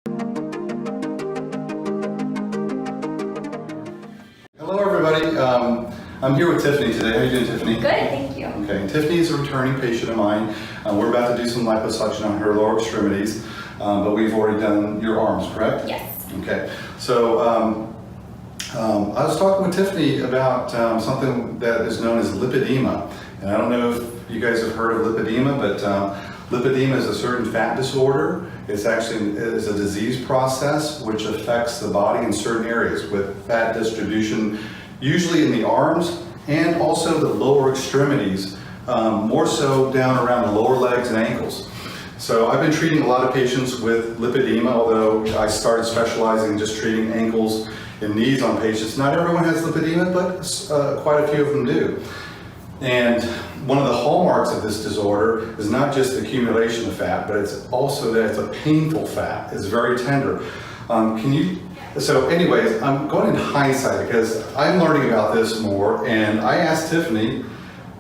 Hello everybody, I'm here with Tiffany today. How are you doing, Tiffany? Good, thank you. Okay, Tiffany is a returning patient of mine. We're about to do some liposuction on her lower extremities, but we've already done your arms, correct? Yes. Okay, so I was talking with Tiffany about something that is known as lipedema. And I don't know if you guys have heard of lipedema, but lipedema is a certain fat disorder. It's actually is a disease process which affects the body in certain areas with fat distribution, usually in the arms and also the lower extremities, more so down around the lower legs and ankles. So I've been treating a lot of patients with lipedema, although I started specializing in just treating ankles and knees on patients. Not everyone has lipedema, but quite a few of them do. And one of the hallmarks of this disorder is not just the accumulation of fat, but it's also that it's a painful fat. It's very tender. So anyways, I'm going in hindsight because I'm learning about this more, and I asked Tiffany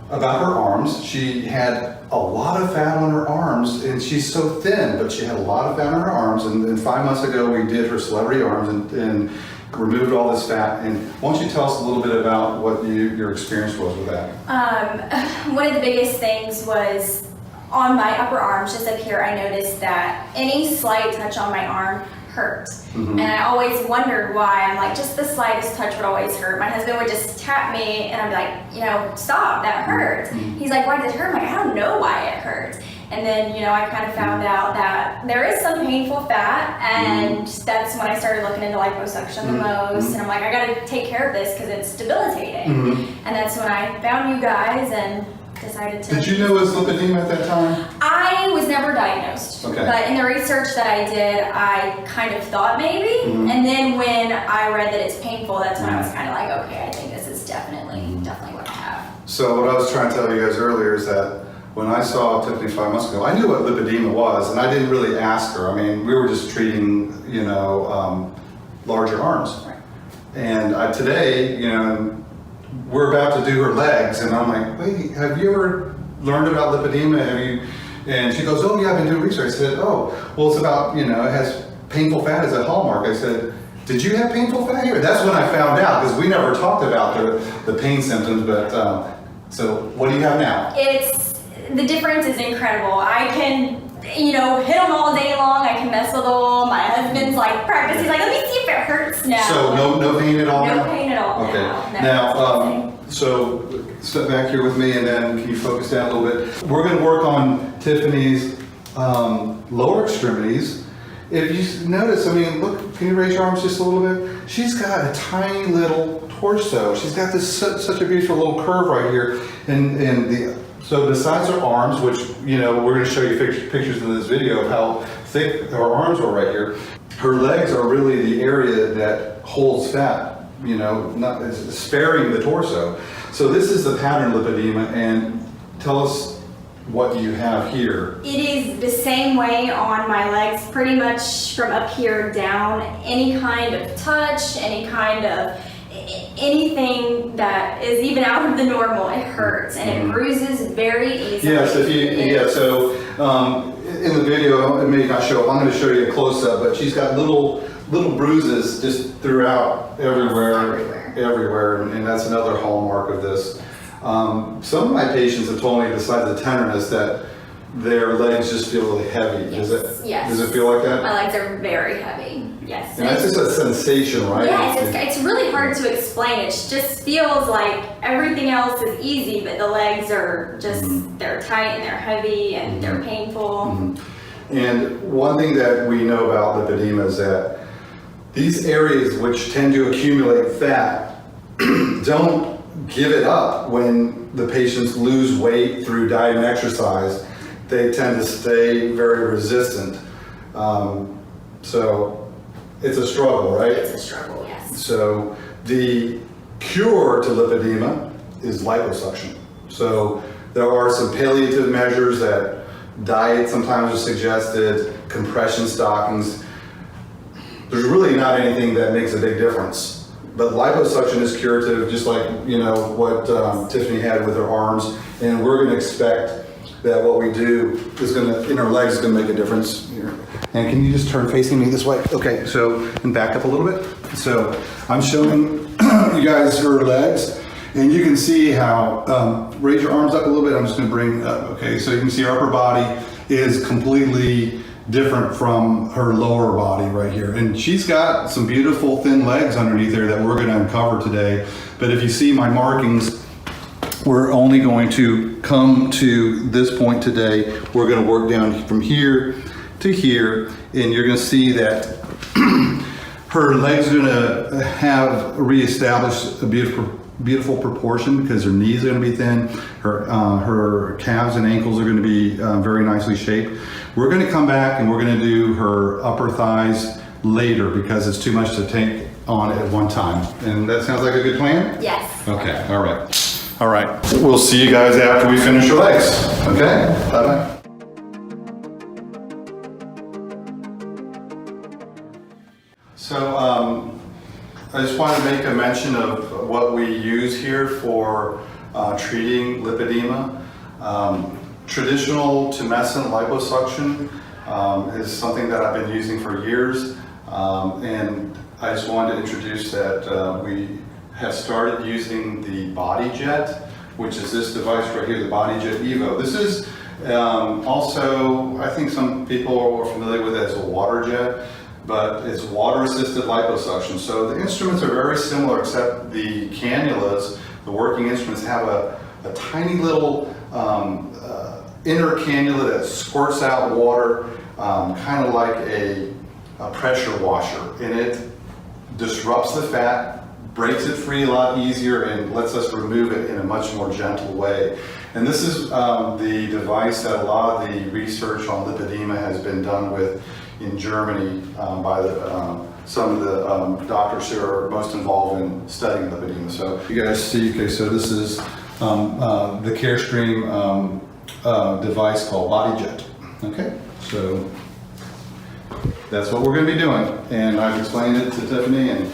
about her arms. She had a lot of fat on her arms, and she's so thin, but she had a lot of fat on her arms, and 5 months ago we did her celebrity arms and removed all this fat. And why don't you tell us a little bit about what your experience was with that? One of the biggest things was on my upper arms, just up here, I noticed that any slight touch on my arm hurt. And I always wondered why. I'm like, just the slightest touch would always hurt. My husband would just tap me and I'd be like, you know, stop, that hurts. He's like, why does it hurt? I'm like, I don't know why it hurts. And then, you know, I kind of found out that there is some painful fat, and that's when I started looking into liposuction the most. And I'm like, I gotta take care of this because it's debilitating. And that's when I found you guys and decided to. Did you know it was lipedema at that time? I was never diagnosed, but in the research that I did, I kind of thought maybe. And then when I read that it's painful, that's when I was kind of like, okay, I think this is definitely what I have. So what I was trying to tell you guys earlier is that when I saw Tiffany 5 months ago, I knew what lipedema was, and I didn't really ask her. I mean, we were just treating, you know, larger arms. And today, you know, we're about to do her legs, and I'm like, wait, have you ever learned about lipedema? Have you? And she goes, oh yeah, I've been doing research. I said, oh, well, it's about, you know, it has painful fat as a hallmark. I said, did you have painful fat here? That's when I found out, because we never talked about the pain symptoms. But so what do you have now? The difference is incredible. I can, you know, hit them all day long. I can mess with them. My husband's like practice. He's like, let me see if it hurts now. So no pain at all? No pain at all. Okay. Now, so step back here with me, and then can you focus down a little bit? We're going to work on Tiffany's lower extremities. If you notice, I mean, look, can you raise your arms just a little bit? She's got a tiny little torso. She's got this such a beautiful little curve right here, so besides her arms, which, you know, we're going to show you pictures in this video of how thick her arms are right here, her legs are really the area that holds fat, you know, not sparing the torso. So this is the pattern lipedema, and tell us what you have here. it is the same way on my legs, pretty much from up here down. Any kind of touch, anything that is even out of the normal, it hurts, and it bruises very easily. Yes, so in the video, it may not show up. I'm going to show you a close-up, but she's got little bruises just throughout everywhere, and that's another hallmark of this. Some of my patients have told me, besides the tenderness, that their legs just feel really heavy. Yes. Does it feel like that? My legs are very heavy. Yes. And that's just a sensation, right? Yes, it's really hard to explain. It just feels like everything else is easy, but the legs are just, they're tight and they're heavy and they're painful. And one thing that we know about lipedema is that these areas which tend to accumulate fat don't give it up when the patients lose weight through diet and exercise. They tend to stay very resistant. So it's a struggle, right? It's a struggle, yes. So the cure to lipedema is liposuction. So there are some palliative measures that diet sometimes is suggested, compression stockings. There's really not anything that makes a big difference. But liposuction is curative, just like, you know, what Tiffany had with her arms, and we're going to expect that what we do is in our legs is gonna make a difference here. And can you just turn facing me this way? Okay, so, and back up a little bit. So I'm showing you guys her legs, and you can see how, raise your arms up a little bit. I'm just gonna bring up, okay, so you can see her upper body is completely different from her lower body right here. And she's got some beautiful thin legs underneath there that we're gonna uncover today. But if you see my markings, we're only going to come to this point today. We're gonna work down from here to here, and you're gonna see that her legs are gonna have reestablished a beautiful proportion because her knees are gonna be thin. Her calves and ankles are gonna be very nicely shaped. We're gonna come back and we're gonna do her upper thighs later because it's too much to take on at one time. And that sounds like a good plan? Yes. Okay, all right. All right, we'll see you guys after we finish your legs, okay? Bye-bye. So I just wanted to make a mention of what we use here for treating lipedema. Traditional tumescent liposuction is something that I've been using for years, and I just wanted to introduce that we have started using the Body Jet, which is this device right here, the Body Jet EVO. This is also, I think some people are familiar with it as a water jet, but it's water-assisted liposuction. So the instruments are very similar, except the cannulas, the working instruments, have a tiny little inner cannula that squirts out water, kind of like a pressure washer, and it disrupts the fat, breaks it free a lot easier, and lets us remove it in a much more gentle way. And this is the device that a lot of the research on lipedema has been done with in Germany by some of the doctors who are most involved in studying lipedema. So you guys see, okay, so this is the Carestream device called Body Jet. Okay, so that's what we're going to be doing, and I've explained it to Tiffany, and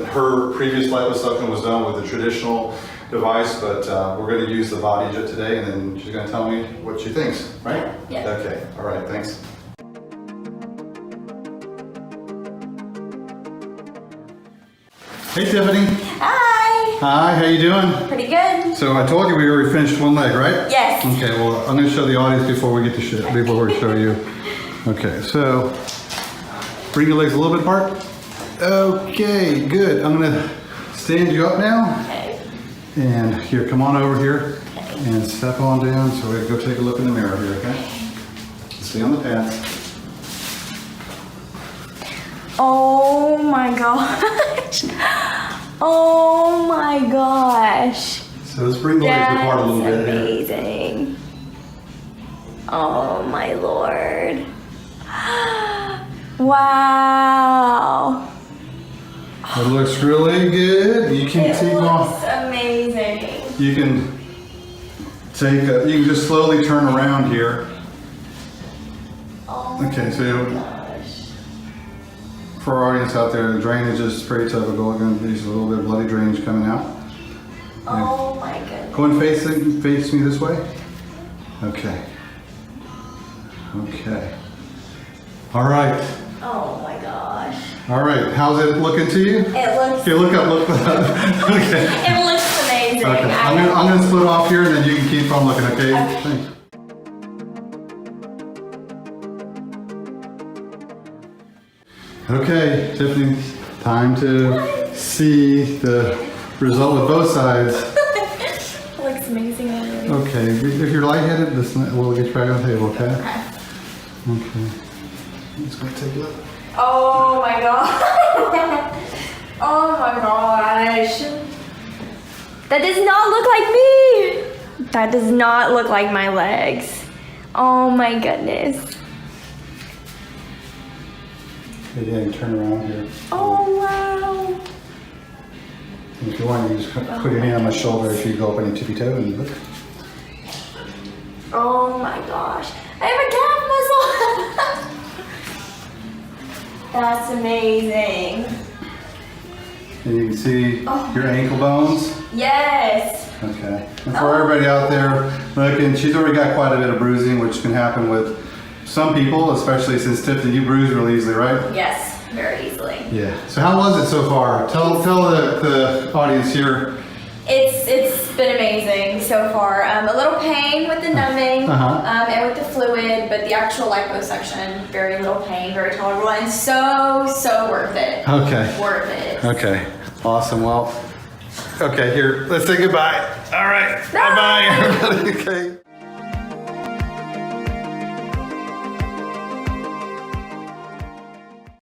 her previous liposuction was done with a traditional device, but we're going to use the Body Jet today, and then she's going to tell me what she thinks, right? Yeah. Okay, all right, thanks. Hey Tiffany. Hi. Hi, how you doing? Pretty good. So I told you we already finished one leg, right? Yes. Okay, well, I'm going to show the audience before we get to before we show you. Okay, so bring your legs a little bit apart. Okay, good. I'm going to stand you up now. Okay. And here, come on over here and step on down. So we're going to go take a look in the mirror here, okay? Stay on the path. Oh my gosh. Oh my gosh. So let's bring the legs apart a little bit here. Amazing. Oh my Lord. Wow. It looks really good. You can take off. Looks amazing. You can take. You can just slowly turn around here. Oh Okay, so my gosh. for our audience out there, the drainage is pretty typical. Again, there's a little bit of bloody drainage coming out. Oh my goodness. Go and face me this way. Okay. Okay. All right. Oh my gosh. All right. How's it looking to you? It looks. Okay, look up. Look up. Okay. It looks amazing. Okay. I'm gonna split off here, and then you can keep on looking. Okay. Okay. Thanks. Okay, Tiffany, time to see the result with both sides. It looks amazing already. Okay, if you're lightheaded, we'll get you back on the table, okay? Okay. Okay. I'm just gonna take a look. Oh my god. Oh my gosh. That does not look like me. That does not look like my legs. Oh my goodness. Okay, yeah, turn around here. Oh wow. And if you want, you just put your hand on my shoulder if you go up on your tippy toe and look. Oh my gosh. I have a calf muscle. That's amazing. And you can see your ankle bones. Yes. Okay. And for everybody out there looking, she's already got quite a bit of bruising, which can happen with some people, especially since Tiffany, you bruise really easily, right? Yes, very easily. Yeah. So how was it so far? Tell the audience here. It's been amazing so far. A little pain with the numbing and with the fluid, but the actual liposuction, very little pain, very tolerable, and so worth it. Okay. Worth it. Okay. Awesome. Well, okay, here, let's say goodbye. All right. Bye-bye, everybody. Okay.